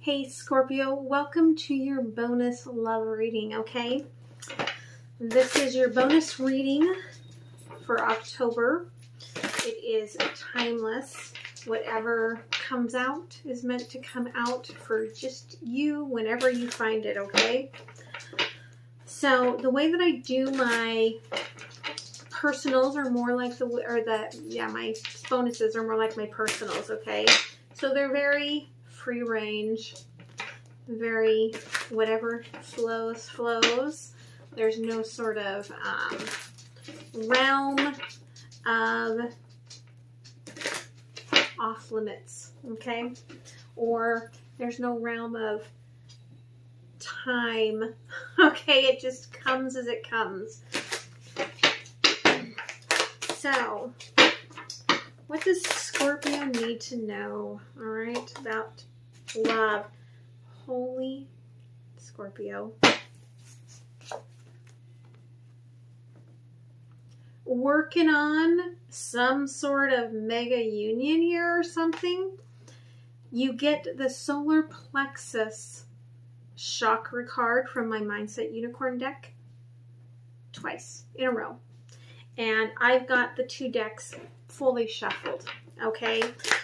Hey Scorpio, welcome to your bonus love reading, okay? This is your bonus reading for October. It is timeless. Whatever comes out is meant to come out for just you whenever you find it, okay? So the way that I do my personals are more like my bonuses are more like my personals, okay? So they're very free range, very whatever flows. There's no sort of realm of off limits, okay? Or there's no realm of time, okay? It just comes as it comes. So, what does Scorpio need to know, all right, about love? Holy Scorpio. Working on some sort of mega union here or something. You get the solar plexus chakra card from my Mindset Unicorn deck twice in a row. And I've got the two decks fully shuffled, okay?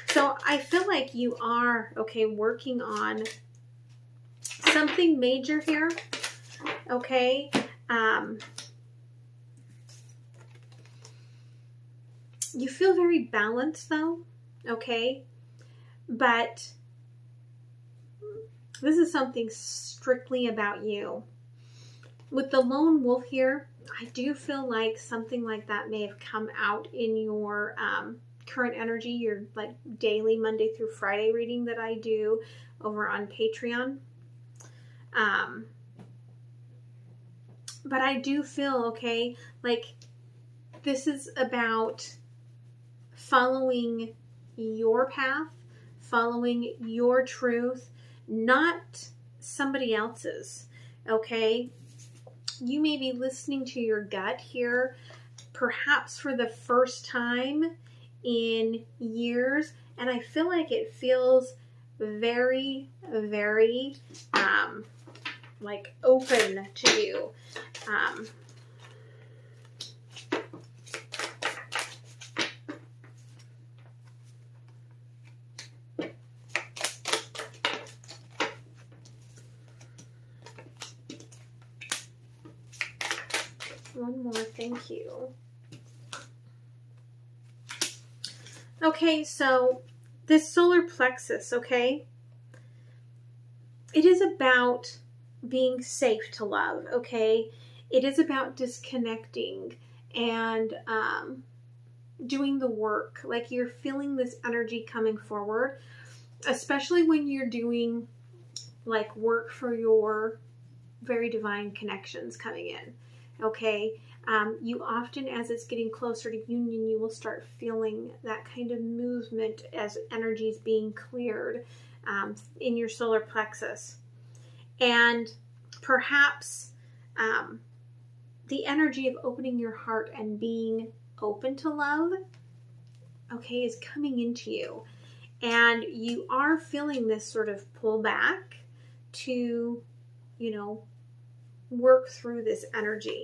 So I feel like you are, okay, working on something major here, okay? You feel very balanced though, okay? But this is something strictly about you. With the lone wolf here, I do feel like something like that may have come out in your current energy, your like daily Monday through Friday reading that I do over on Patreon. But I do feel, okay, like this is about following your path, following your truth, not somebody else's, okay? You may be listening to your gut here, perhaps for the first time in years, and I feel like it feels very, very like open to you. One more, thank you. Okay, so this solar plexus, okay, it is about being safe to love, okay? It is about disconnecting and doing the work. Like you're feeling this energy coming forward, especially when you're doing like work for your very divine connections coming in. Okay, you often, as it's getting closer to union, you will start feeling that kind of movement as energy is being cleared in your solar plexus. And perhaps the energy of opening your heart and being open to love, okay, is coming into you. And you are feeling this sort of pull back to, you know, work through this energy.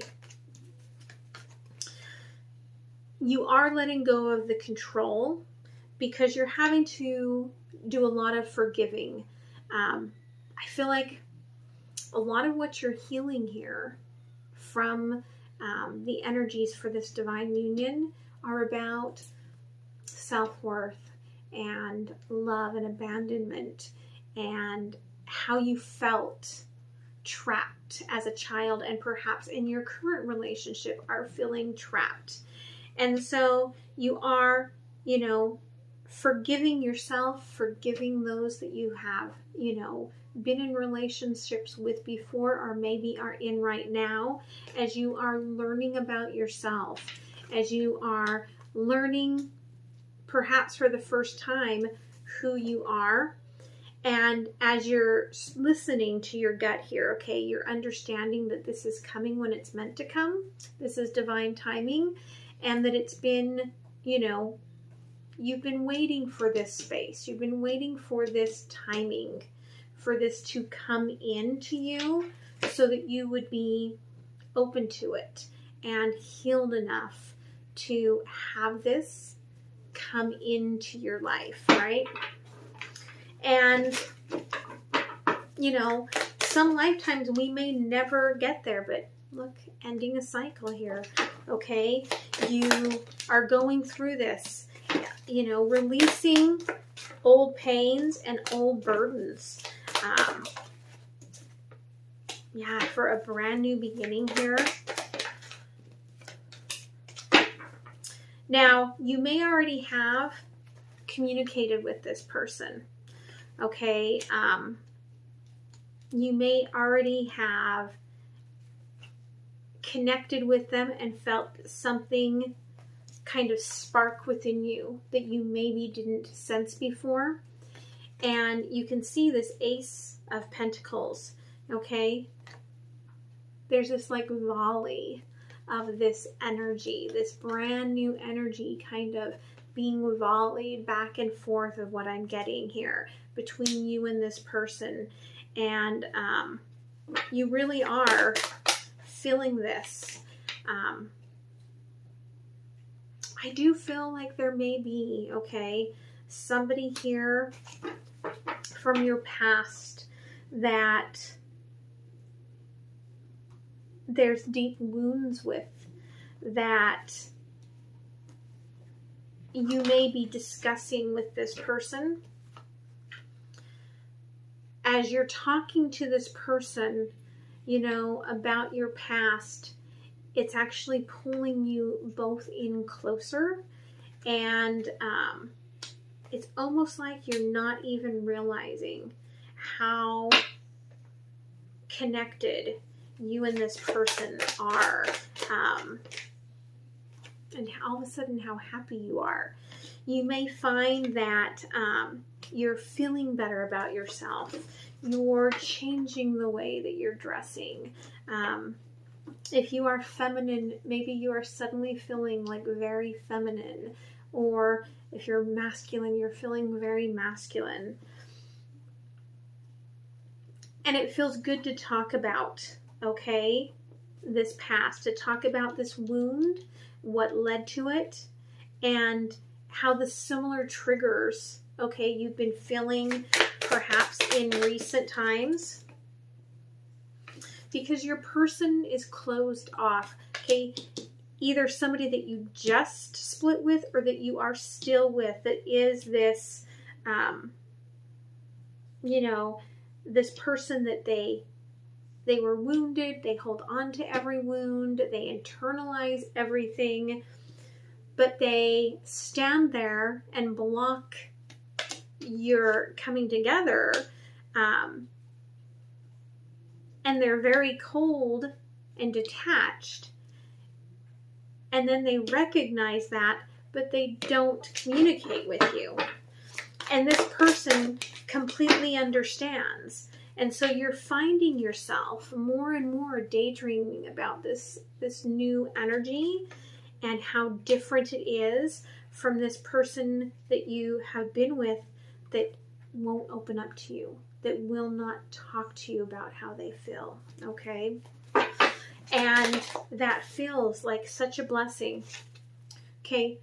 You are letting go of the control because you're having to do a lot of forgiving. I feel like a lot of what you're healing here from the energies for this divine union are about self-worth and love and abandonment and how you felt trapped as a child, and perhaps in your current relationship are feeling trapped. And so you are, you know, forgiving yourself, forgiving those that you have, you know, been in relationships with before or maybe are in right now, as you are learning about yourself, as you are learning perhaps for the first time who you are. And as you're listening to your gut here, okay, you're understanding that this is coming when it's meant to come. This is divine timing, and that it's been, you know, you've been waiting for this space. You've been waiting for this timing for this to come into you so that you would be open to it and healed enough to have this come into your life, right? And, you know, some lifetimes we may never get there, but look, ending a cycle here, okay? You are going through this, you know, releasing old pains and old burdens. Yeah, for a brand new beginning here. Now, you may already have communicated with this person, okay? You may already have connected with them and felt something kind of spark within you that you maybe didn't sense before. And you can see this Ace of Pentacles, okay? There's this like volley of this energy, this brand new energy kind of being volleyed back and forth of what I'm getting here between you and this person. And you really are feeling this. I do feel like there may be, okay, somebody here from your past that there's deep wounds with, that you may be discussing with this person. As you're talking to this person, you know, about your past, it's actually pulling you both in closer. And it's almost like you're not even realizing how connected you and this person are. And all of a sudden how happy you are. You may find that you're feeling better about yourself. You're changing the way that you're dressing. If you are feminine, maybe you are suddenly feeling like very feminine. Or if you're masculine, you're feeling very masculine. And it feels good to talk about, okay, this past, to talk about this wound, what led to it, and how the similar triggers, okay, you've been feeling perhaps in recent times. Because your person is closed off, okay? Either somebody that you just split with or that you are still with, that is this, you know, this person that they were wounded, they hold on to every wound, they internalize everything, but they stand there and block your coming together, and they're very cold and detached, and then they recognize that, but they don't communicate with you. And this person completely understands. And so you're finding yourself more and more daydreaming about this new energy and how different it is from this person that you have been with that won't open up to you, that will not talk to you about how they feel, okay? And that feels like such a blessing, okay?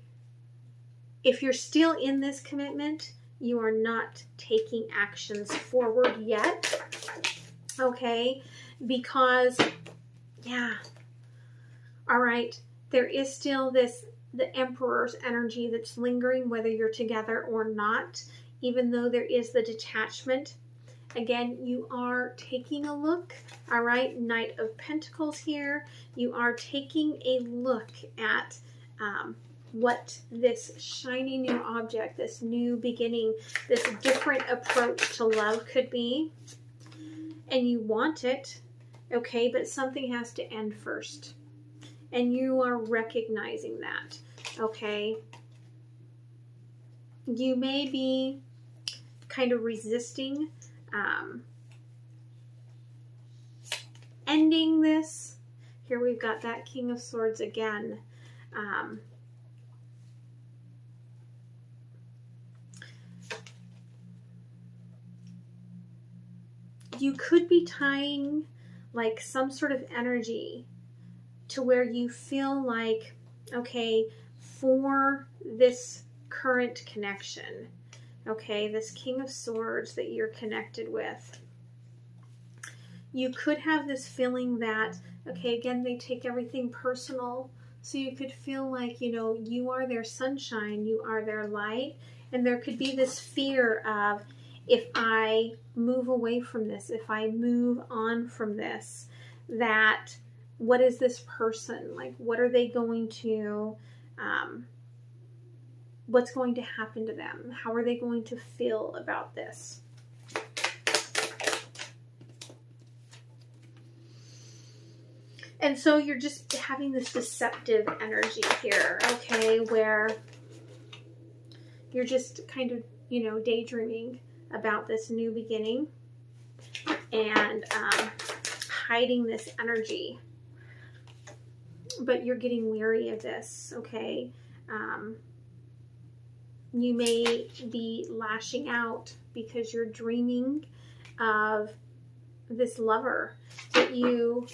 If you're still in this commitment, you are not taking actions forward yet, okay? Because, yeah, all right, there is still the Emperor's energy that's lingering, whether you're together or not, even though there is the detachment. Again, you are taking a look, all right? Knight of Pentacles here. You are taking a look at what this shiny new object, this new beginning, this different approach to love could be. And you want it, okay? But something has to end first. And you are recognizing that, okay? You may be kind of resisting ending this. Here we've got that King of Swords again. you could be tying like some sort of energy to where you feel like, okay, for this current connection, okay, this King of Swords that you're connected with, you could have this feeling that, okay, again, they take everything personal. So you could feel like, you know, you are their sunshine, you are their light. And there could be this fear of, if I move away from this, if I move on from this, that what is this person? Like, what are they going to, what's going to happen to them? How are they going to feel about this? And so you're just having this deceptive energy here, okay, where you're just kind of, you know, daydreaming about this new beginning and hiding this energy. But you're getting weary of this, okay? You may be lashing out because you're dreaming of this lover that you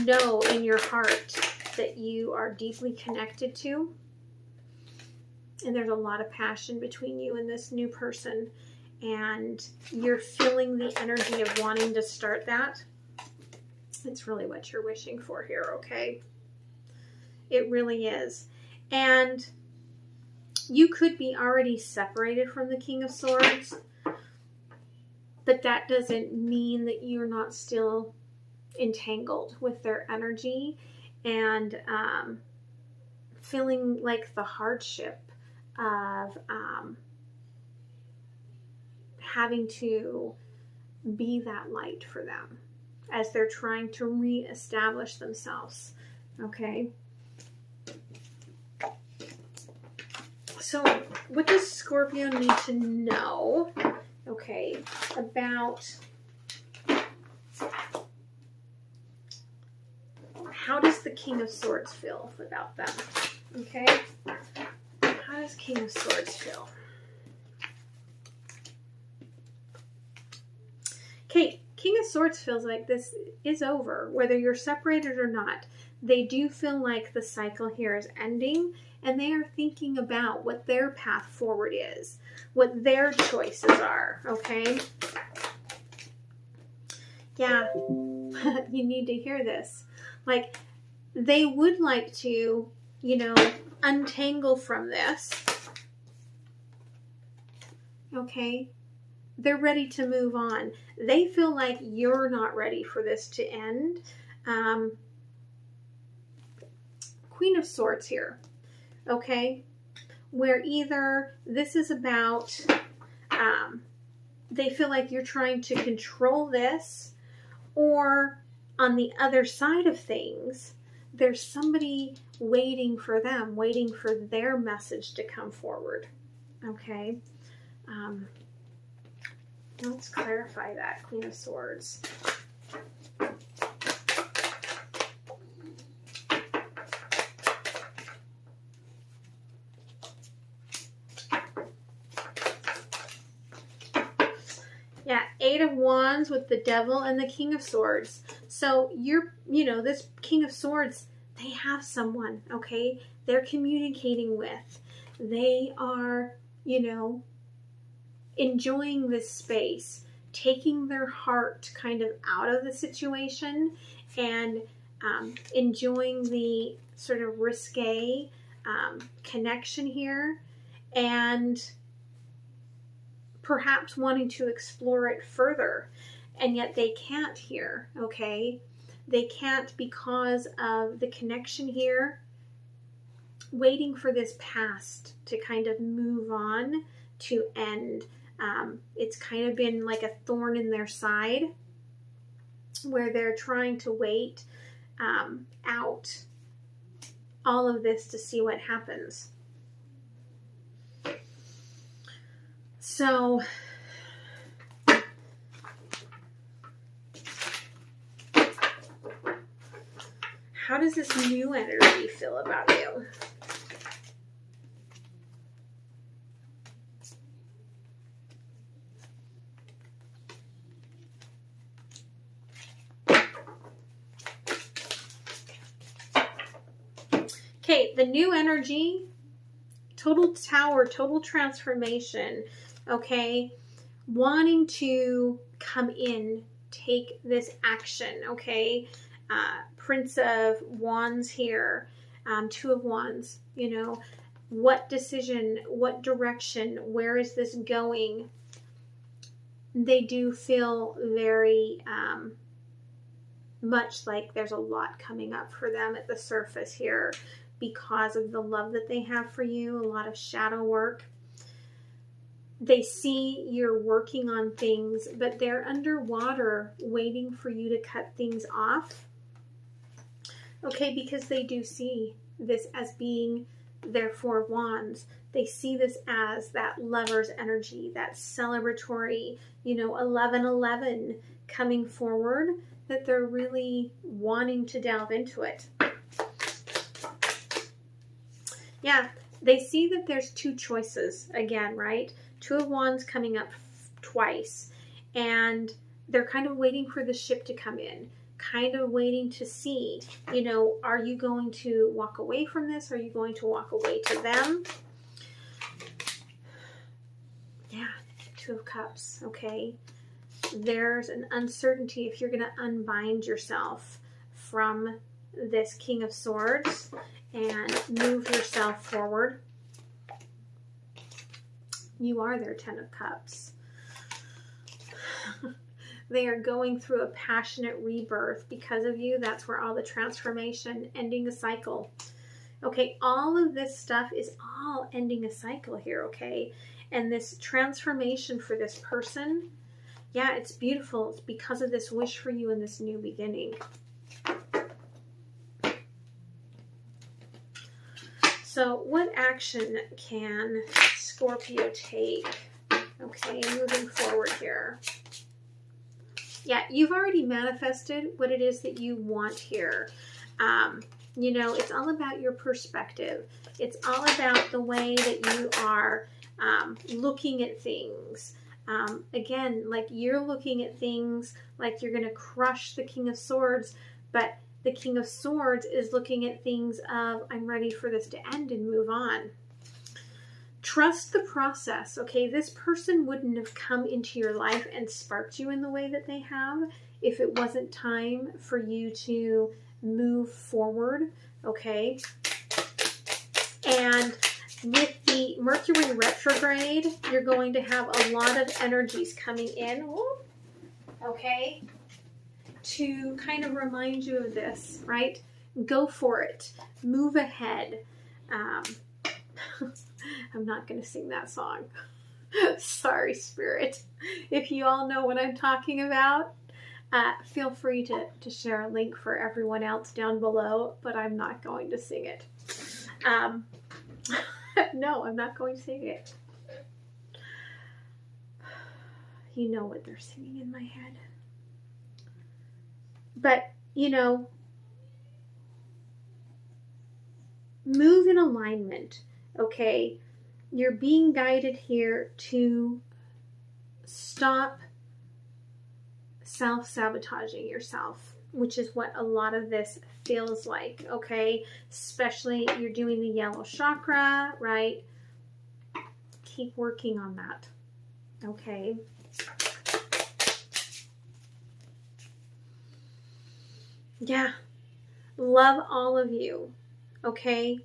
know in your heart that you are deeply connected to. And there's a lot of passion between you and this new person. And you're feeling the energy of wanting to start that. It's really what you're wishing for here, okay? It really is. And you could be already separated from the King of Swords. But that doesn't mean that you're not still entangled with their energy and feeling like the hardship of having to be that light for them as they're trying to reestablish themselves. Okay. So what does Scorpio need to know, okay, about how does the King of Swords feel about them? Okay. How does King of Swords feel? Okay, King of Swords feels like this is over, whether you're separated or not. They do feel like the cycle here is ending, and they are thinking about what their path forward is, what their choices are, okay? Yeah, you need to hear this. Like, they would like to, you know, untangle from this, okay? They're ready to move on. They feel like you're not ready for this to end. Queen of Swords here, okay? Where either this is about, they feel like you're trying to control this, or on the other side of things, there's somebody waiting for them, waiting for their message to come forward, okay? Let's clarify that, Queen of Swords. Yeah, Eight of Wands with the Devil and the King of Swords. So you're, you know, this King of Swords, they have someone, okay? They're communicating with. They are, you know, enjoying this space, taking their heart kind of out of the situation and enjoying the sort of risque connection here, and perhaps wanting to explore it further, and yet they can't here, okay? They can't because of the connection here, waiting for this past to kind of move on, to end. It's kind of been like a thorn in their side where they're trying to wait out all of this to see what happens. So how does this new energy feel about you? Okay, the new energy, total tower, total transformation, okay? Wanting to come in, take this action, okay? Prince of Wands here, Two of Wands, you know, what decision, what direction, where is this going? They do feel very much like there's a lot coming up for them at the surface here because of the love that they have for you, a lot of shadow work. They see you're working on things, but they're underwater waiting for you to cut things off. Okay, because they do see this as being their Four of Wands. They see this as that lover's energy, that celebratory, you know, 11/11 coming forward, that they're really wanting to delve into it. Yeah, they see that there's two choices again, right? Two of Wands coming up twice, and they're kind of waiting for the ship to come in, kind of waiting to see, you know, are you going to walk away from this? Are you going to walk away to them? Yeah, Two of Cups, okay? There's an uncertainty if you're going to unbind yourself from this King of Swords and move yourself forward. You are their Ten of Cups. They are going through a passionate rebirth because of you. That's where all the transformation, ending a cycle. Okay, all of this stuff is all ending a cycle here, okay? And this transformation for this person, yeah, it's beautiful. It's because of this wish for you in this new beginning. So what action can Scorpio take? Okay, moving forward here. Yeah, you've already manifested what it is that you want here. You know, it's all about your perspective. It's all about the way that you are looking at things. Again, like you're looking at things like you're going to crush the King of Swords, but the King of Swords is looking at things of, I'm ready for this to end and move on. Trust the process, okay? This person wouldn't have come into your life and sparked you in the way that they have if it wasn't time for you to move forward, okay? And with the Mercury retrograde, you're going to have a lot of energies coming in, okay, to kind of remind you of this, right? Go for it. Move ahead. I'm not going to sing that song. Sorry, Spirit. If you all know what I'm talking about, feel free to share a link for everyone else down below, but I'm not going to sing it. No, I'm not going to sing it. You know what they're singing in my head. But, you know, move in alignment, okay? You're being guided here to stop self-sabotaging yourself, which is what a lot of this feels like, okay? Especially you're doing the yellow chakra, right? Keep working on that, okay? Yeah, love all of you, okay?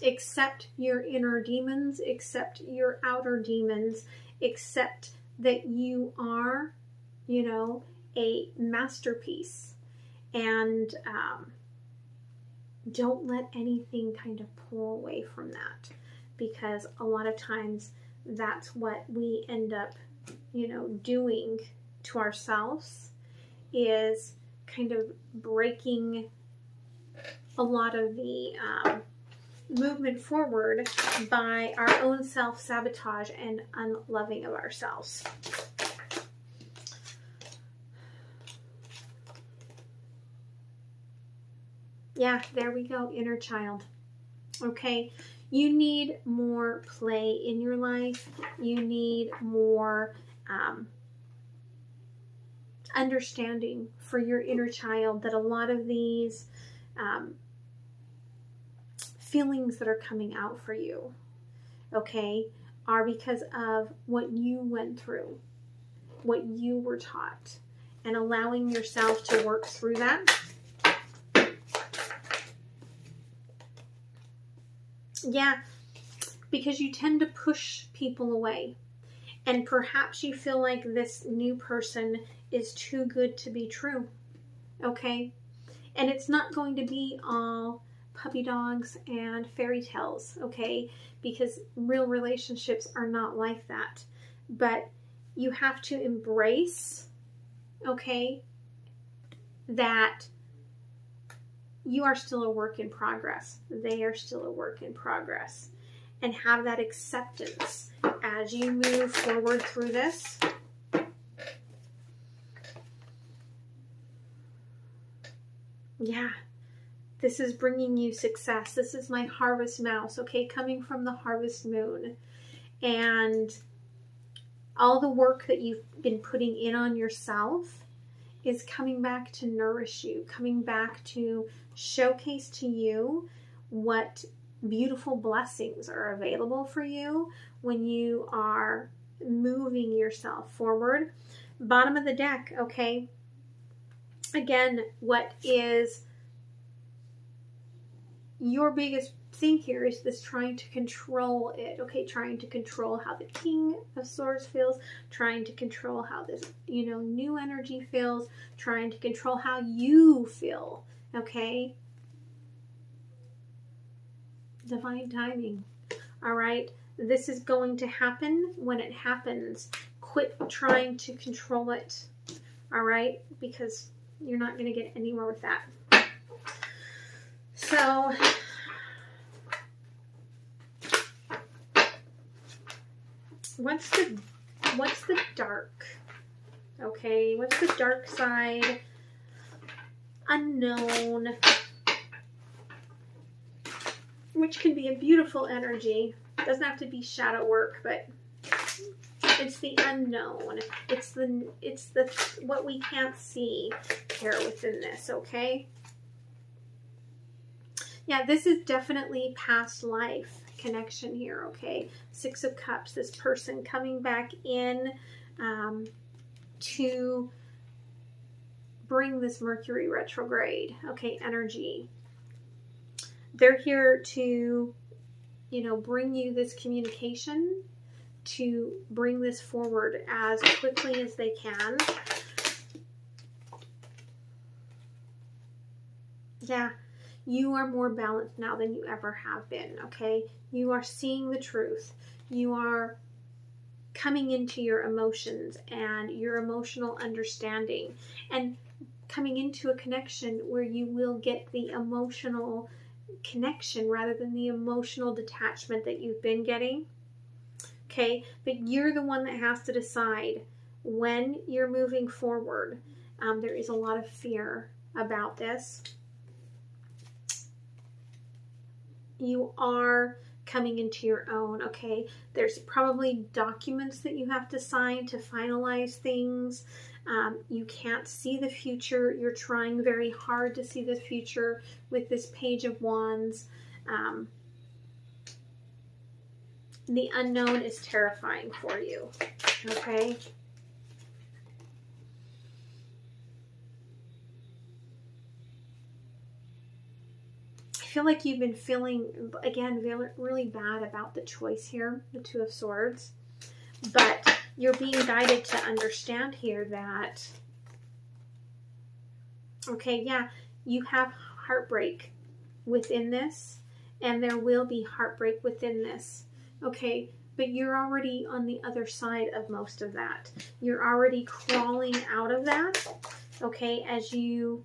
Accept your inner demons, accept your outer demons, accept that you are, you know, a masterpiece. And don't let anything kind of pull away from that, because a lot of times that's what we end up, you know, doing to ourselves, is kind of breaking a lot of the movement forward by our own self-sabotage and unloving of ourselves. Yeah, there we go, inner child. Okay, you need more play in your life. You need more understanding for your inner child, that a lot of these feelings that are coming out for you, okay, are because of what you went through, what you were taught, and allowing yourself to work through that. Yeah, because you tend to push people away. And perhaps you feel like this new person is too good to be true, okay? And it's not going to be all puppy dogs and fairy tales, okay? Because real relationships are not like that. But you have to embrace, okay, that you are still a work in progress. They are still a work in progress. And have that acceptance as you move forward through this. Yeah, this is bringing you success. This is my harvest mouse, okay, coming from the harvest moon. And all the work that you've been putting in on yourself is coming back to nourish you, coming back to showcase to you what beautiful blessings are available for you when you are moving yourself forward. Bottom of the deck, okay? Again, what is your biggest thing here is this trying to control it, okay? Trying to control how the King of Swords feels, trying to control how this, new energy feels, trying to control how you feel, okay? Divine timing, all right? This is going to happen when it happens. Quit trying to control it, all right? Because you're not going to get anywhere with that. So, what's the dark? Okay, what's the dark side? Unknown. Which can be a beautiful energy. Doesn't have to be shadow work, but it's the unknown. It's the what we can't see here within this, okay? Yeah, this is definitely past life connection here, okay? Six of Cups, this person coming back in to bring this Mercury retrograde, okay, energy. They're here to, bring you this communication, to bring this forward as quickly as they can. Yeah, you are more balanced now than you ever have been, okay? You are seeing the truth. You are coming into your emotions and your emotional understanding and coming into a connection where you will get the emotional connection rather than the emotional detachment that you've been getting. Okay, but you're the one that has to decide when you're moving forward. There is a lot of fear about this. You are coming into your own, okay? There's probably documents that you have to sign to finalize things. You can't see the future. You're trying very hard to see the future with this Page of Wands. The unknown is terrifying for you, okay? I feel like you've been feeling, again, really bad about the choice here, the Two of Swords. But you're being guided to understand here that, okay, yeah, you have heartbreak within this, and there will be heartbreak within this, okay? But you're already on the other side of most of that. You're already crawling out of that, okay, as you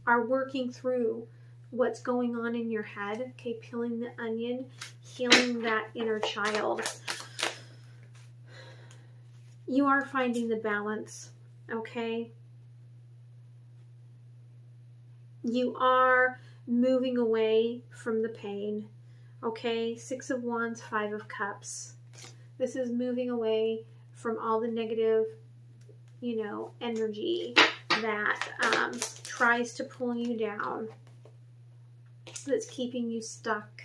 are working through what's going on in your head, okay, peeling the onion, healing that inner child. You are finding the balance, okay? You are moving away from the pain, okay? Six of Wands, Five of Cups. This is moving away from all the negative, energy that tries to pull you down, that's keeping you stuck.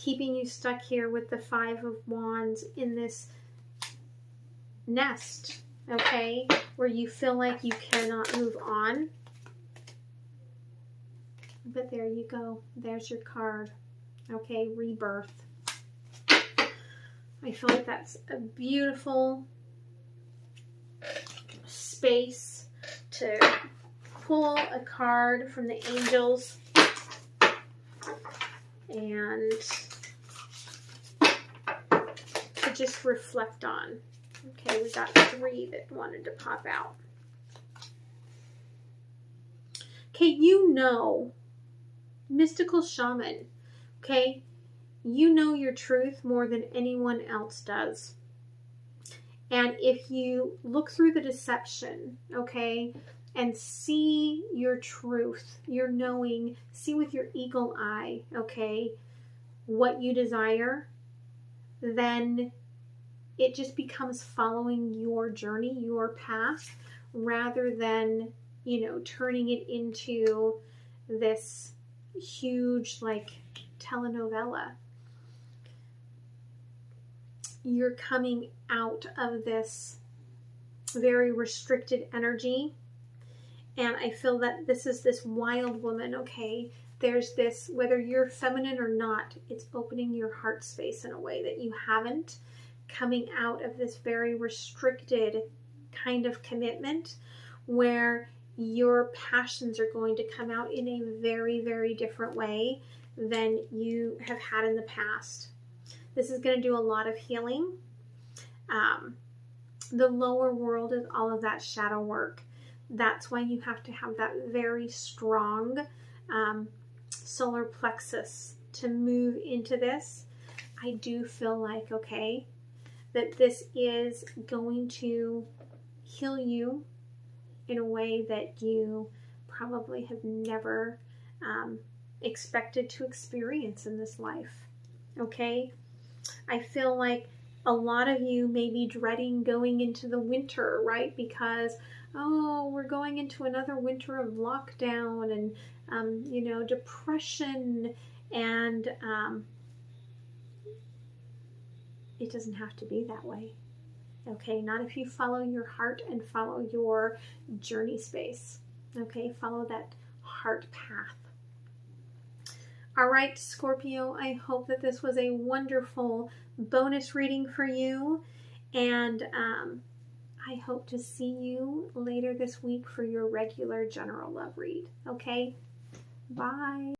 keeping you stuck here with the Five of Wands in this nest, okay, where you feel like you cannot move on. But there you go. There's your card. Okay, rebirth. I feel like that's a beautiful space to pull a card from the angels and to just reflect on. Okay, we got 3 that wanted to pop out. Okay, you know, mystical shaman, okay, you know your truth more than anyone else does. And if you look through the deception, okay, and see your truth, your knowing, see with your eagle eye, okay, what you desire, then it just becomes following your journey, your path, rather than, you know, turning it into this huge, like, telenovela. You're coming out of this very restricted energy. And I feel that this is this wild woman, okay? There's this, whether you're feminine or not, it's opening your heart space in a way that you haven't, coming out of this very restricted kind of commitment where your passions are going to come out in a very, very different way than you have had in the past. This is going to do a lot of healing. The lower world is all of that shadow work. That's why you have to have that very strong solar plexus to move into this. I do feel like, okay, that this is going to heal you in a way that you probably have never expected to experience in this life, okay? I feel like a lot of you may be dreading going into the winter, right? Because, oh, we're going into another winter of lockdown and, you know, depression, and it doesn't have to be that way. Okay, not if you follow your heart and follow your journey space. Okay, follow that heart path. All right, Scorpio, I hope that this was a wonderful bonus reading for you. And I hope to see you later this week for your regular general love read. Okay, bye.